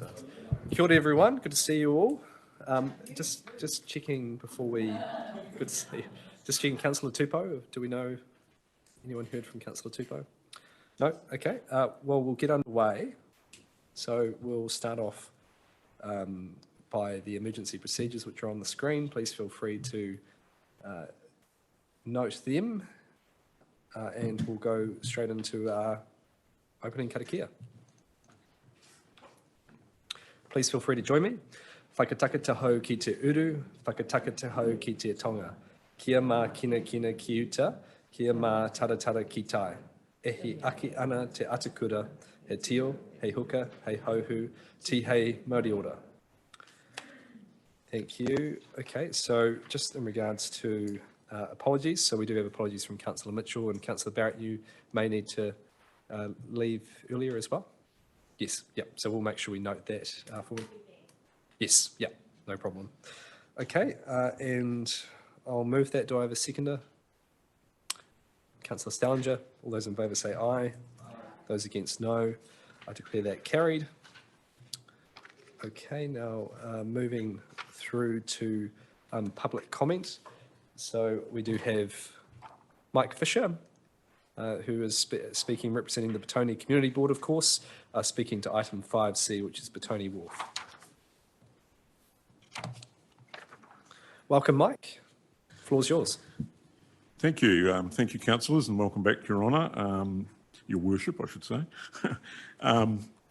So, kia ora everyone, good to see you all. Just checking before we, good to see you. Just checking Councillor Tupou, do we know anyone heard from Councillor Tupou? No? Okay, well we'll get underway. So we'll start off by the emergency procedures which are on the screen. Please feel free to note them and we'll go straight into our opening karakia. Please feel free to join me. Whakataka te hau ki te uru, whakataka te hau ki te tonga. Kia mā kina kina ki uta, kia mā taratara ki tai. E hi aki ana te atakura, he tio, he huka, he hauhu, ti hei mauri ora. Thank you. Okay, so just in regards to apologies, so we do have apologies from Councillor Mitchell and Councillor Barrett. You may need to leave earlier as well. Yes, yep, so we'll make sure we note that forward. Yes, yep, no problem. Okay, and I'll move that. Do I have a seconder? Councillor Stallinger, all those in favour say aye. Aye. Those against no. I declare that carried. Okay, now moving through to public comment. So we do have Mike Fisher, who is speaking, representing the Petone Community Board, of course, speaking to item 5C, which is Petone Wharf. Welcome, Mike. Floor's yours. Thank you. Thank you, councillors, and welcome back, Your Honour. Your Worship, I should say.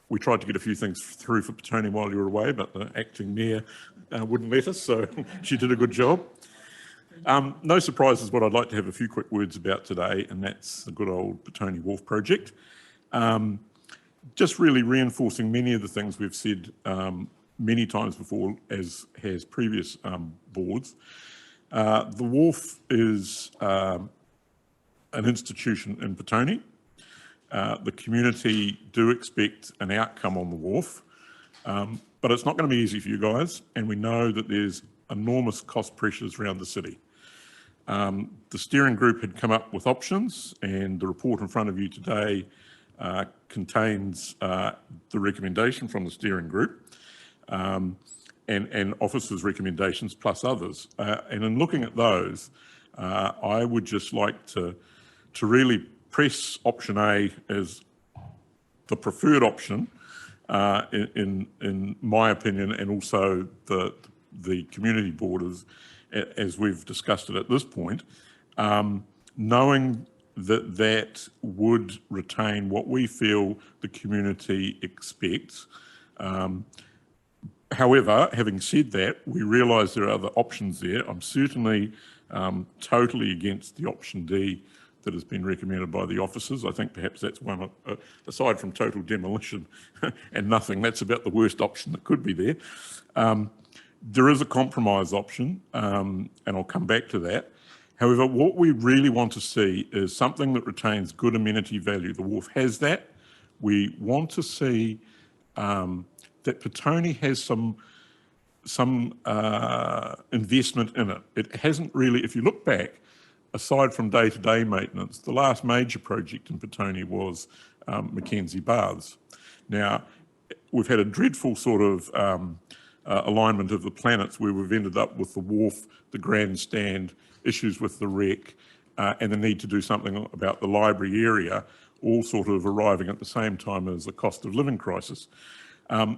We tried to get a few things through for Petone while you were away, but the acting mayor wouldn't let us, so she did a good job. No surprises, what I'd like to have a few quick words about today, and that's the good old Petone Wharf project. Just really reinforcing many of the things we've said many times before, as has previous boards. The wharf is an institution in Petone. The community do expect an outcome on the wharf, but it's not going to be easy for you guys, and we know that there's enormous cost pressures around the city. The steering group had come up with options, and the report in front of you today contains the recommendation from the steering group and officers' recommendations plus others. And in looking at those, I would just like to really press option A as the preferred option in my opinion, and also the community board as we've discussed it at this point, knowing that that would retain what we feel the community expects. However, having said that, we realise there are other options there. I'm certainly totally against the option D that has been recommended by the officers. I think perhaps that's one, aside from total demolition and nothing, that's about the worst option that could be there. There is a compromise option, and I'll come back to that. However, what we really want to see is something that retains good amenity value. The wharf has that. We want to see that Petone has some investment in it. It hasn't really, if you look back, aside from day-to-day maintenance, the last major project in Petone was Mackenzie Baths. Now, we've had a dreadful sort of alignment of the planets where we've ended up with the wharf, the grandstand, issues with the wreck, and the need to do something about the library area, all sort of arriving at the same time as a cost of living crisis.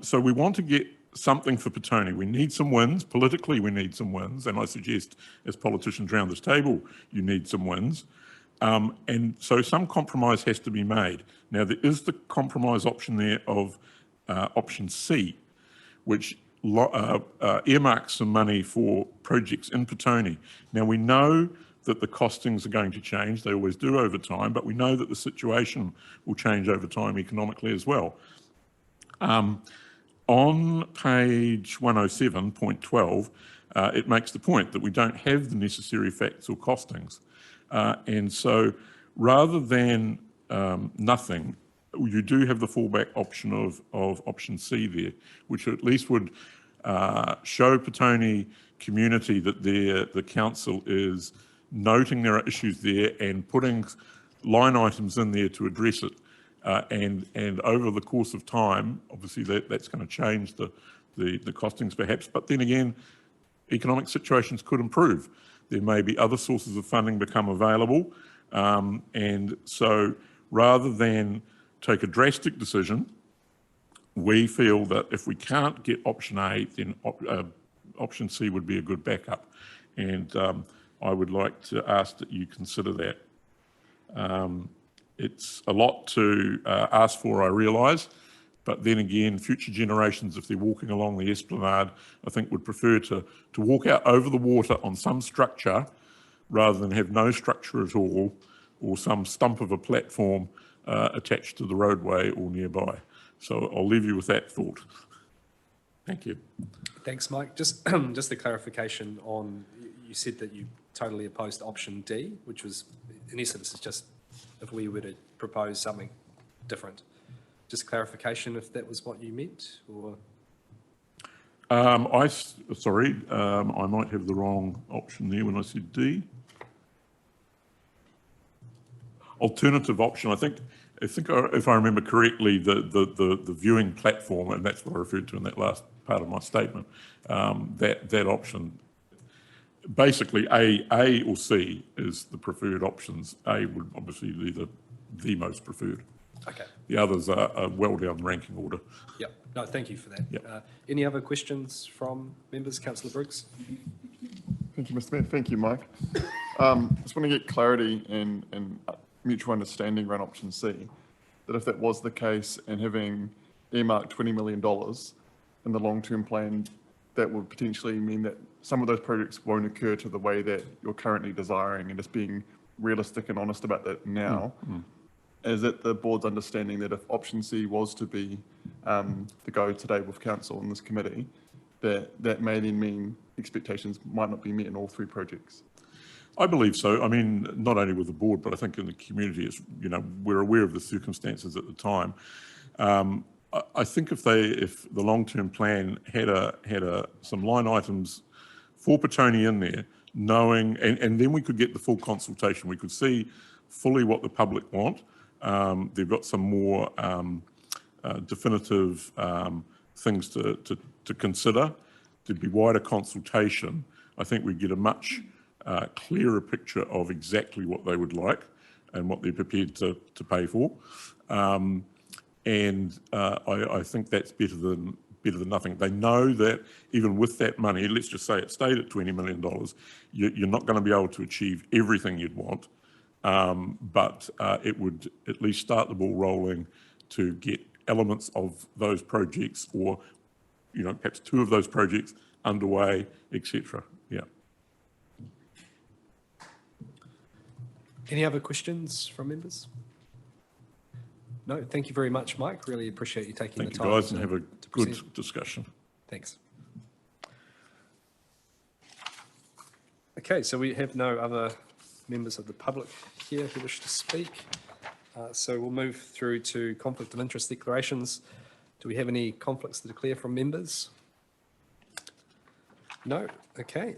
So we want to get something for Petone. We need some wins. Politically, we need some wins, and I suggest as politicians around this table, you need some wins. And so some compromise has to be made. Now, there is the compromise option there of option C, which earmarks some money for projects in Petone. Now, we know that the costings are going to change. They always do over time, but we know that the situation will change over time economically as well. On page 107.12, it makes the point that we don't have the necessary facts or costings. And so rather than nothing, you do have the fallback option of option C there, which at least would show Petone community that the council is noting there are issues there and putting line items in there to address it. And over the course of time, obviously that's going to change the costings perhaps, but then again, economic situations could improve. There may be other sources of funding become available, and so rather than take a drastic decision, we feel that if we can't get option A, then option C would be a good backup. And I would like to ask that you consider that. It's a lot to ask for, I realise, but then again, future generations, if they're walking along the esplanade, I think would prefer to walk out over the water on some structure rather than have no structure at all, or some stump of a platform attached to the roadway or nearby. So I'll leave you with that thought. Thank you. Thanks, Mike. Just the clarification on, you said that you totally opposed option D, which was, in essence, it's just if we were to propose something different. Just clarification if that was what you meant, or? Sorry, I might have the wrong option there when I said D. Alternative option, I think if I remember correctly, the viewing platform, and that's what I referred to in that last part of my statement, that option, basically A or C is the preferred options. A would obviously be the most preferred. Okay. The others are well down the ranking order. Yep. No, thank you for that. Yep. Any other questions from members? Councillor Briggs. Thank you, Mr. Mayor. Thank you, Mike. Just want to get clarity and mutual understanding around option C, that if that was the case and having earmarked $20 million in the long-term plan, that would potentially mean that some of those projects won't occur to the way that you're currently desiring, and just being realistic and honest about that now. Is it the board's understanding that if option C was to be the go today with council and this committee, that may then mean expectations might not be met in all three projects? I believe so. I mean, not only with the board, but I think in the community, it's, we're aware of the circumstances at the time. I think if the long-term plan had some line items for Petone in there, knowing, and then we could get the full consultation. We could see fully what the public want. They've got some more definitive things to consider. There'd be wider consultation. I think we'd get a much clearer picture of exactly what they would like and what they're prepared to pay for. And I think that's better than nothing. They know that even with that money, let's just say it stayed at $20 million, you're not going to be able to achieve everything you'd want, but it would at least start the ball rolling to get elements of those projects, or perhaps two of those projects underway, etc. Yeah. Any other questions from members? No, thank you very much, Mike. Really appreciate you taking the time. Thank you, guys, and have a good discussion. Thanks. Okay, so we have no other members of the public here who wish to speak. So we'll move through to conflict of interest declarations. Do we have any conflicts to declare from members? No. Okay.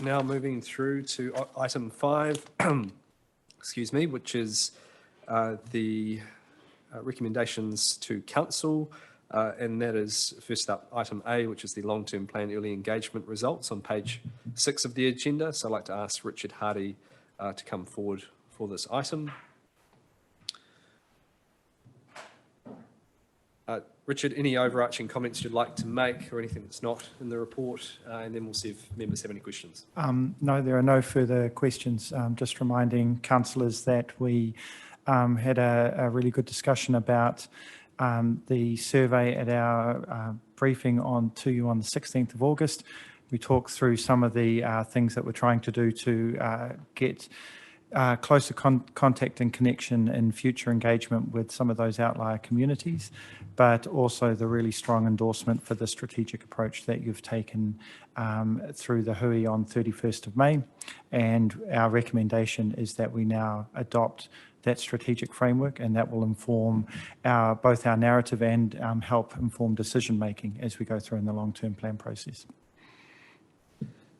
Now moving through to item 5, excuse me, which is the recommendations to council, and that is first up item A, which is the long-term plan early engagement results on page 6 of the agenda. So I'd like to ask Richard Hardy to come forward for this item. Richard, any overarching comments you'd like to make, or anything that's not in the report, and then we'll see if members have any questions. No, there are no further questions. Just reminding councillors that we had a really good discussion about the survey at our briefing to you on the 16th of August. We talked through some of the things that we're trying to do to get closer contact and connection and future engagement with some of those outlier communities, but also the really strong endorsement for the strategic approach that you've taken through the hui on 31st of May. And our recommendation is that we now adopt that strategic framework, and that will inform both our narrative and help inform decision making as we go through in the long-term plan process.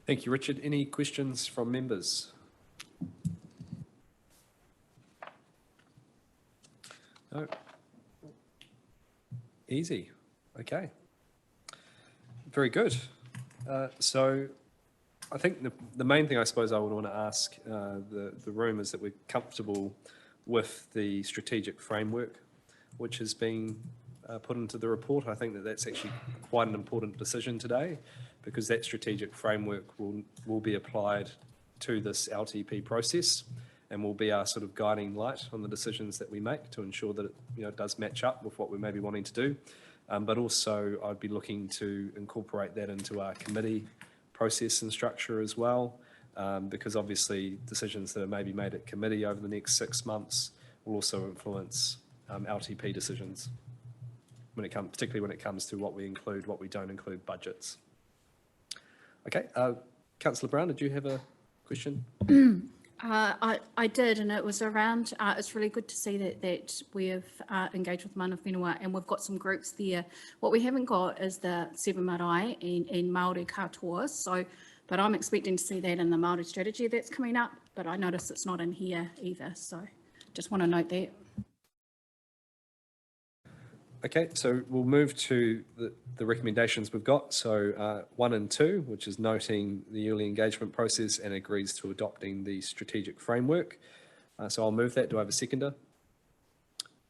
Thank you, Richard. Any questions from members? No. Easy. Okay. Very good. So I think the main thing I suppose I would want to ask the room is that we're comfortable with the strategic framework which has been put into the report. I think that that's actually quite an important decision today, because that strategic framework will be applied to this LTP process and will be our sort of guiding light on the decisions that we make to ensure that it does match up with what we may be wanting to do. But also I'd be looking to incorporate that into our committee process and structure as well, because obviously decisions that are maybe made at committee over the next 6 months will also influence LTP decisions, particularly when it comes to what we include, what we don't include, budgets. Okay, Councillor Brown, did you have a question? I did, and it was around, it's really good to see that we have engaged with mana whenua, and we've got some groups there. What we haven't got is the Seven Marae and Māori katoa, but I'm expecting to see that in the Māori strategy that's coming up, but I notice it's not in here either, so just want to note that. Okay, so we'll move to the recommendations we've got. So 1 and 2, which is noting the early engagement process and agrees to adopting the strategic framework. So I'll move that. Do I have a seconder?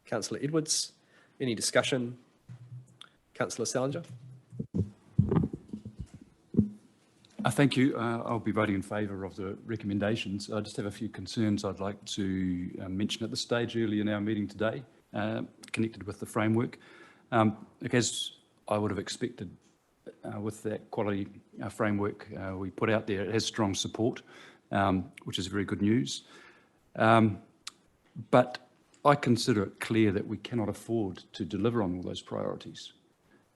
Councillor Edwards. Any discussion? Councillor Salinger. Thank you. I'll be voting in favour of the recommendations. I just have a few concerns I'd like to mention at this stage early in our meeting today, connected with the framework. As I would have expected with that quality framework we put out there, it has strong support, which is very good news. But I consider it clear that we cannot afford to deliver on all those priorities.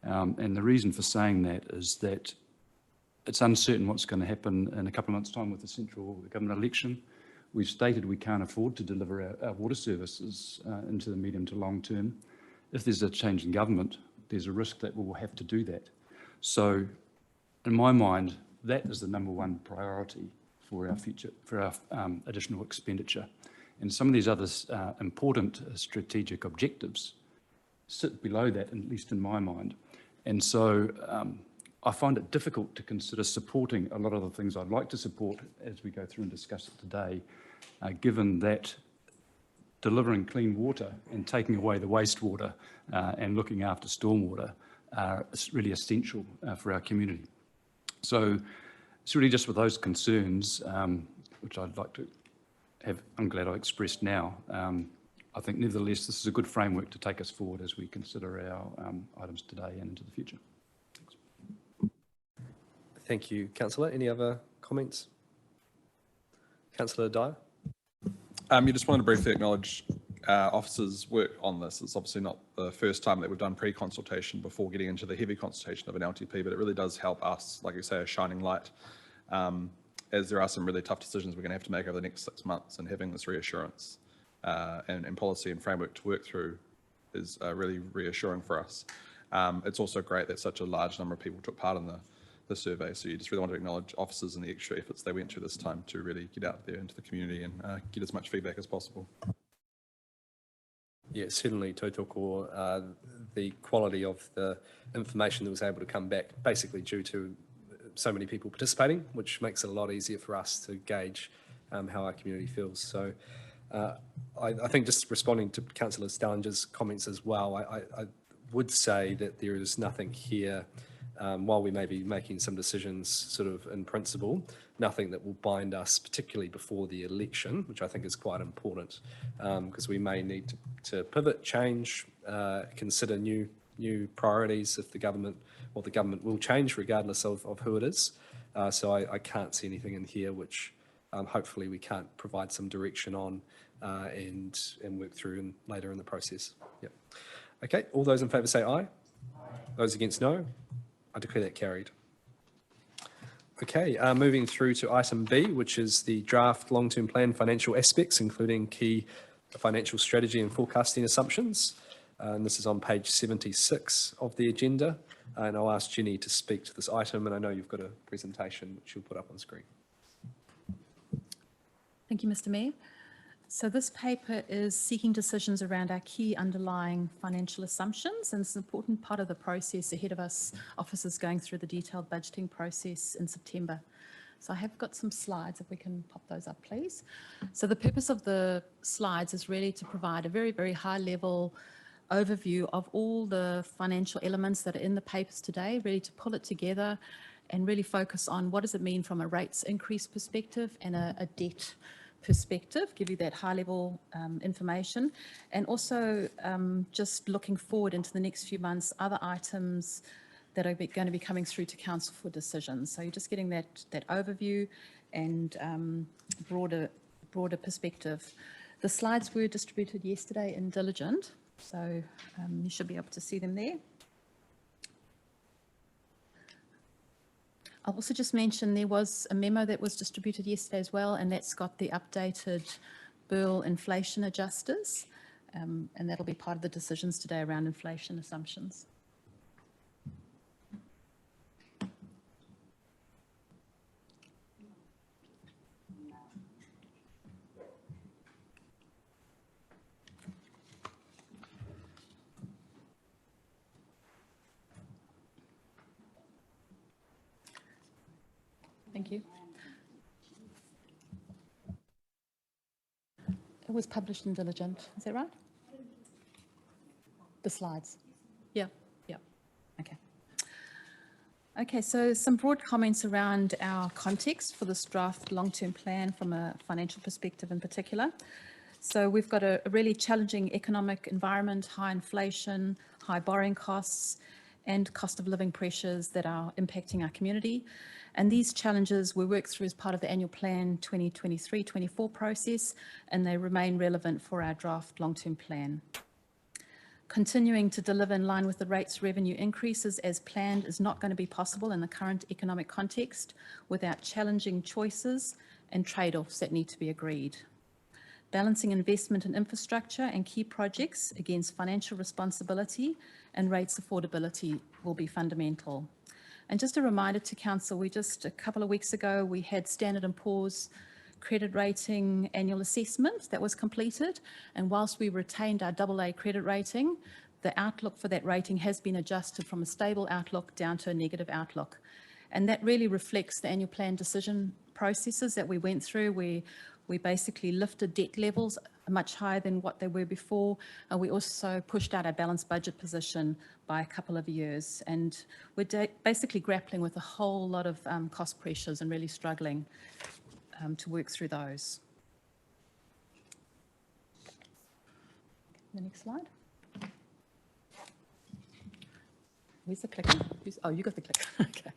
And the reason for saying that is that it's uncertain what's going to happen in a couple of months' time with the central government election. We've stated we can't afford to deliver our water services into the medium to long term. If there's a change in government, there's a risk that we'll have to do that. So in my mind, that is the #1 priority for our future, for our additional expenditure. And some of these other important strategic objectives sit below that, at least in my mind. And so I find it difficult to consider supporting a lot of the things I'd like to support as we go through and discuss it today, given that delivering clean water and taking away the wastewater and looking after stormwater are really essential for our community. So it's really just with those concerns, which I'd like to have, I'm glad I expressed now. I think nevertheless, this is a good framework to take us forward as we consider our items today and into the future. Thank you, Councillor. Any other comments? Councillor Dyer? You just wanted to briefly acknowledge officers' work on this. It's obviously not the first time that we've done pre-consultation before getting into the heavy consultation of an LTP, but it really does help us, like you say, a shining light, as there are some really tough decisions we're going to have to make over the next 6 months, and having this reassurance and policy and framework to work through is really reassuring for us. It's also great that such a large number of people took part in the survey, so you just really want to acknowledge officers and the extra efforts they went through this time to really get out there into the community and get as much feedback as possible. Yeah, certainly tautoko, the quality of the information that was able to come back, basically due to so many people participating, which makes it a lot easier for us to gauge how our community feels. So I think just responding to Councillor Stallinger's comments as well, I would say that there is nothing here, while we may be making some decisions sort of in principle, nothing that will bind us, particularly before the election, which I think is quite important, because we may need to pivot, change, consider new priorities if the government will change regardless of who it is. So I can't see anything in here which hopefully we can't provide some direction on and work through later in the process. Yep. Okay, all those in favour say aye. Those against no. I declare that carried. Okay, moving through to item B, which is the draft long-term plan financial aspects, including key financial strategy and forecasting assumptions. And this is on page 76 of the agenda. And I'll ask Jenny to speak to this item, and I know you've got a presentation which you'll put up on screen. Thank you, Mr. Mayor. So this paper is seeking decisions around our key underlying financial assumptions, and it's an important part of the process ahead of us officers going through the detailed budgeting process in September. So I have got some slides, if we can pop those up, please. So the purpose of the slides is really to provide a very, very high level overview of all the financial elements that are in the papers today, really to pull it together and really focus on what does it mean from a rates increase perspective and a debt perspective, give you that high level information, and also just looking forward into the next few months, other items that are going to be coming through to council for decisions. So you're just getting that overview and broader perspective. The slides were distributed yesterday in Diligent, so you should be able to see them there. I'll also just mention there was a memo that was distributed yesterday as well, and that's got the updated Burl inflation adjusters, and that'll be part of the decisions today around inflation assumptions. Thank you. It was published in Diligent, is that right? The slides? Yeah, yeah, okay. Okay, so some broad comments around our context for this draft long-term plan from a financial perspective in particular. So we've got a really challenging economic environment, high inflation, high borrowing costs, and cost of living pressures that are impacting our community. And these challenges we work through as part of the annual plan 2023-24 process, and they remain relevant for our draft long-term plan. Continuing to deliver in line with the rates revenue increases as planned is not going to be possible in the current economic context without challenging choices and trade-offs that need to be agreed. Balancing investment in infrastructure and key projects against financial responsibility and rates affordability will be fundamental. And just a reminder to Council, a couple of weeks ago, we had Standard & Poor's credit rating annual assessment that was completed. And whilst we retained our AA credit rating, the outlook for that rating has been adjusted from a stable outlook down to a negative outlook. And that really reflects the annual plan decision processes that we went through, where we basically lifted debt levels much higher than what they were before. And we also pushed out our balanced budget position by a couple of years. And we're basically grappling with a whole lot of cost pressures and really struggling to work through those. The next slide. Where's the clicker? Oh, you got the clicker. Okay.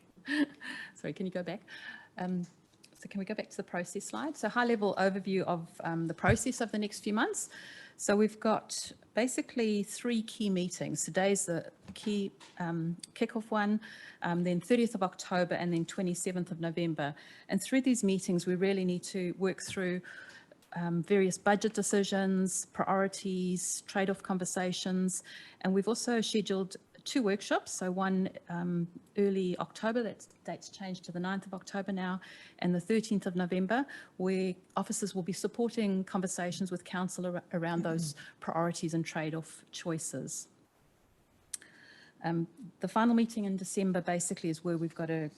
Sorry, can you go back? So can we go back to the process slide? So high-level overview of the process of the next few months. So we've got basically 3 key meetings. Today's the key kickoff one, then 30th of October, and then 27th of November. And through these meetings, we really need to work through various budget decisions, priorities, trade-off conversations, and we've also scheduled 2 workshops, so one early October, that date's changed to the 9th of October now, and the 13th of November, where officers will be supporting conversations with council around those priorities and trade-off choices. The final meeting in December basically is where we've got to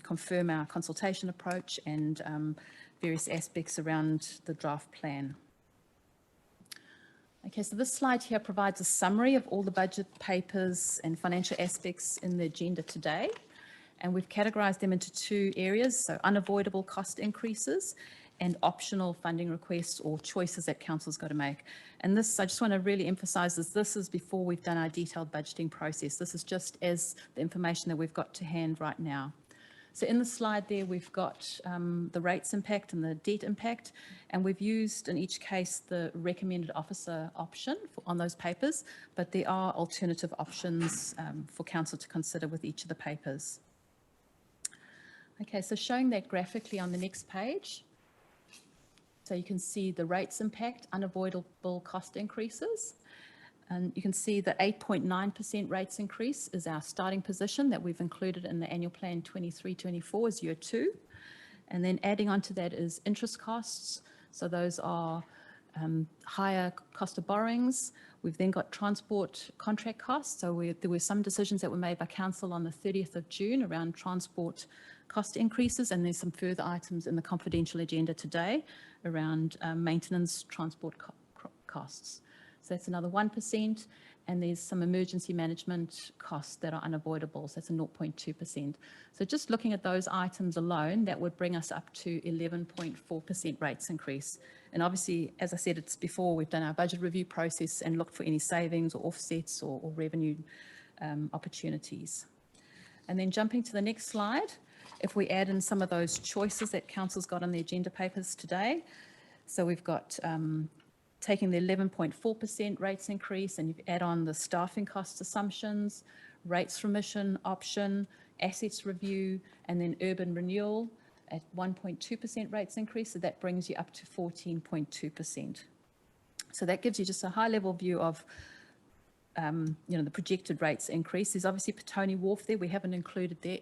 confirm our consultation approach and various aspects around the draft plan. Okay, so this slide here provides a summary of all the budget papers and financial aspects in the agenda today. And we've categorised them into 2 areas, so unavoidable cost increases and optional funding requests or choices that council's got to make. And this, I just want to really emphasise this is before we've done our detailed budgeting process. This is just as the information that we've got to hand right now. So in the slide there, we've got the rates impact and the debt impact, and we've used in each case the recommended officer option on those papers, but there are alternative options for council to consider with each of the papers. Okay, so showing that graphically on the next page. So you can see the rates impact, unavoidable cost increases. And you can see the 8.9% rates increase is our starting position that we've included in the annual plan 23-24 as year 2. And then adding on to that is interest costs. So those are higher cost of borrowings. We've then got transport contract costs. So there were some decisions that were made by council on the 30th of June around transport cost increases, and there's some further items in the confidential agenda today around maintenance transport costs. So that's another 1%, and there's some emergency management costs that are unavoidable, so that's a 0.2%. So just looking at those items alone, that would bring us up to 11.4% rates increase. And obviously, as I said, it's before we've done our budget review process and looked for any savings or offsets or revenue opportunities. And then jumping to the next slide, if we add in some of those choices that council's got on the agenda papers today. So we've got taking the 11.4% rates increase, and you add on the staffing cost assumptions, rates remission option, assets review, and then urban renewal at 1.2% rates increase. So that brings you up to 14.2%. So that gives you just a high level view of the projected rates increase. There's obviously Petone Wharf there. We haven't included there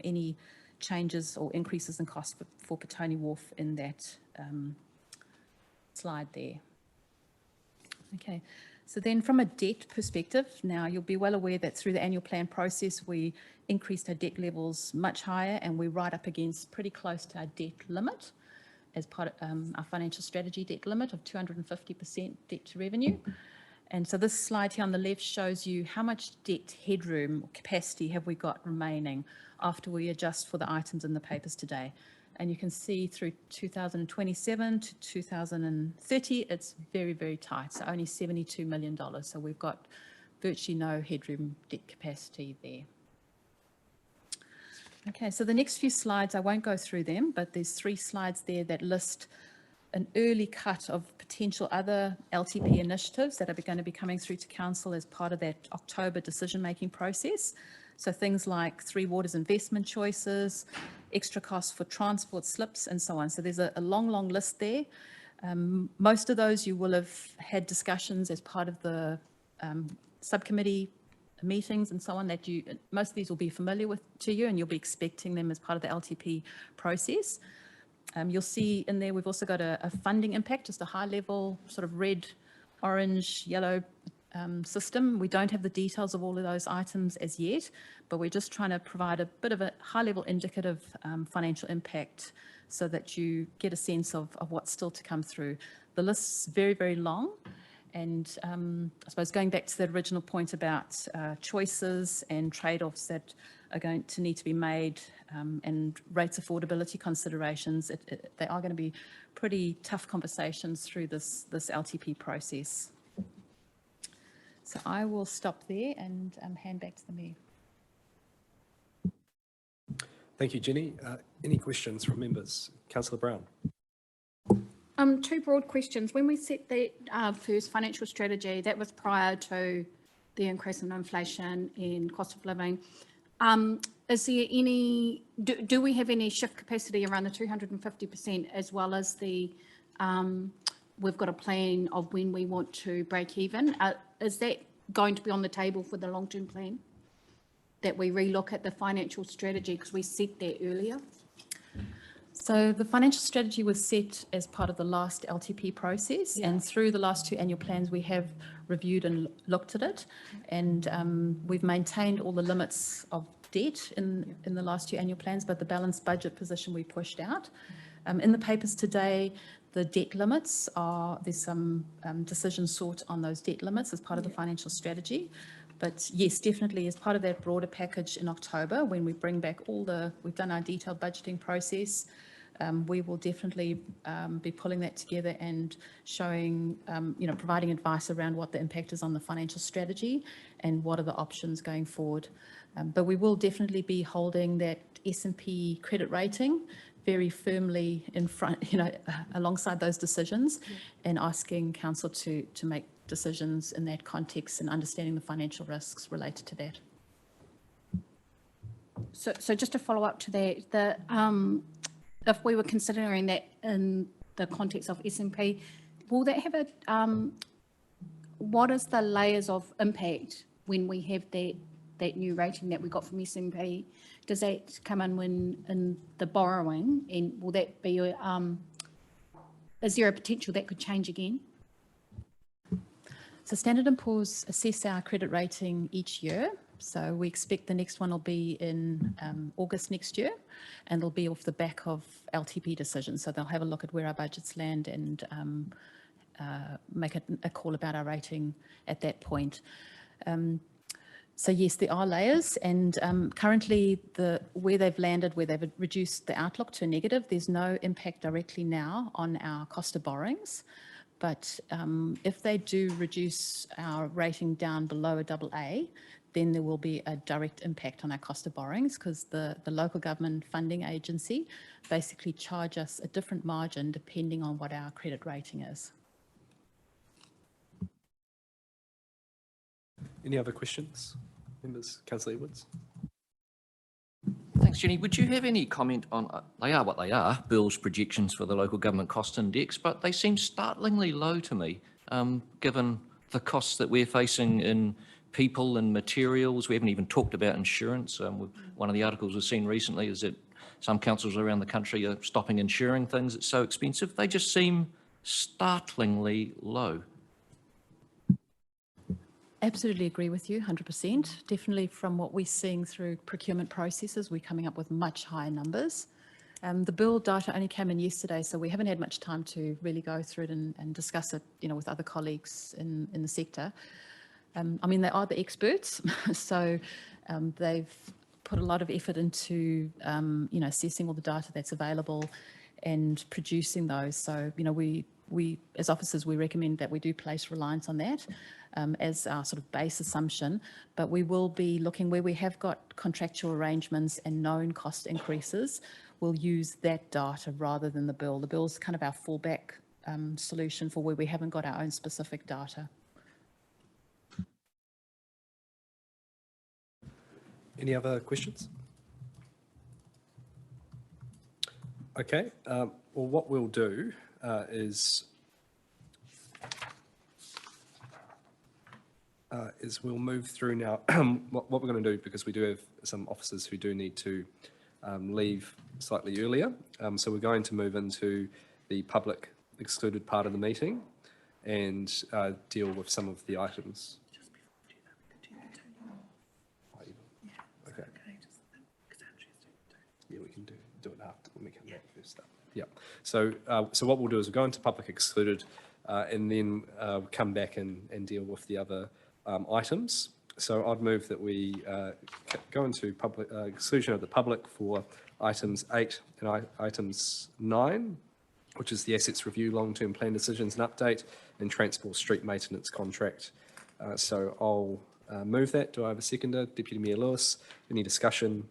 any changes or increases in cost for Petone Wharf in that slide there. Okay, so then from a debt perspective, now you'll be well aware that through the annual plan process, we increased our debt levels much higher, and we're right up against pretty close to our debt limit as part of our financial strategy debt limit of 250% debt to revenue. And so this slide here on the left shows you how much debt headroom or capacity have we got remaining after we adjust for the items in the papers today. And you can see through 2027 to 2030, it's very, very tight. So only $72 million. So we've got virtually no headroom debt capacity there. Okay, so the next few slides, I won't go through them, but there's 3 slides there that list an early cut of potential other LTP initiatives that are going to be coming through to council as part of that October decision-making process. So things like Three Waters investment choices, extra costs for transport slips, and so on. So there's a long, long list there. Most of those you will have had discussions as part of the subcommittee meetings and so on, that most of these will be familiar to you, and you'll be expecting them as part of the LTP process. You'll see in there we've also got a funding impact, just a high level sort of red, orange, yellow system. We don't have the details of all of those items as yet, but we're just trying to provide a bit of a high level indicative financial impact so that you get a sense of what's still to come through. The list's very, very long. And I suppose going back to the original point about choices and trade-offs that are going to need to be made and rates affordability considerations, they are going to be pretty tough conversations through this LTP process. So I will stop there and hand back to the Mayor. Thank you, Jenny. Any questions from members? Councillor Brown. 2 broad questions. When we set the first financial strategy, that was prior to the increase in inflation and cost of living. Is there any, do we have any shift capacity around the 250%, as well as the, we've got a plan of when we want to break even? Is that going to be on the table for the long-term plan? That we relook at the financial strategy, because we set that earlier? So the financial strategy was set as part of the last LTP process, and through the last 2 annual plans we have reviewed and looked at it, and we've maintained all the limits of debt in the last 2 annual plans, but the balanced budget position we pushed out. In the papers today, the debt limits are, there's some decisions sought on those debt limits as part of the financial strategy. But yes, definitely as part of that broader package in October, when we bring back we've done our detailed budgeting process, we will definitely be pulling that together and showing, providing advice around what the impact is on the financial strategy and what are the options going forward. But we will definitely be holding that S&P credit rating very firmly in front, alongside those decisions, and asking council to make decisions in that context and understanding the financial risks related to that. So just to follow up to that, if we were considering that in the context of S&P, will that have what is the layers of impact when we have that new rating that we got from S&P? Does that come in the borrowing, and will that be, is there a potential that could change again? So Standard & Poor's assess our credit rating each year. So we expect the next one will be in August next year, and it'll be off the back of LTP decisions. So they'll have a look at where our budgets land and make a call about our rating at that point. So yes, there are layers, and currently where they've landed, where they've reduced the outlook to negative, there's no impact directly now on our cost of borrowings. But if they do reduce our rating down below a AA, then there will be a direct impact on our cost of borrowings, because the local government funding agency basically charge us a different margin depending on what our credit rating is. Any other questions? Members, Councillor Edwards? Thanks, Jenny. Would you have any comment on, they are what they are, Bill's projections for the local government cost index, but they seem startlingly low to me, given the costs that we're facing in people and materials. We haven't even talked about insurance. One of the articles we've seen recently is that some councils around the country are stopping insuring things. It's so expensive. They just seem startlingly low. Absolutely agree with you, 100%. Definitely from what we're seeing through procurement processes, we're coming up with much higher numbers. The bill data only came in yesterday, so we haven't had much time to really go through it and discuss it, with other colleagues in the sector. I mean, they are the experts, so they've put a lot of effort into, assessing all the data that's available and producing those. So, we as officers, we recommend that we do place reliance on that as our sort of base assumption, but we will be looking where we have got contractual arrangements and known cost increases. We'll use that data rather than the bill. The bill's kind of our fallback solution for where we haven't got our own specific data. Any other questions? Okay, well, what we'll do is we'll move through now what we're going to do, because we do have some officers who do need to leave slightly earlier. So we're going to move into the public excluded part of the meeting and deal with some of the items. Okay. Yeah, we can do it after when we come back first up. Yeah. So what we'll do is we'll go into public excluded and then come back and deal with the other items. So I'd move that we go into public exclusion of the public for items 8 and items 9, which is the assets review, long-term plan decisions and update, and transport street maintenance contract. So I'll move that. Do I have a seconder? Deputy Mayor Lewis. Any discussion?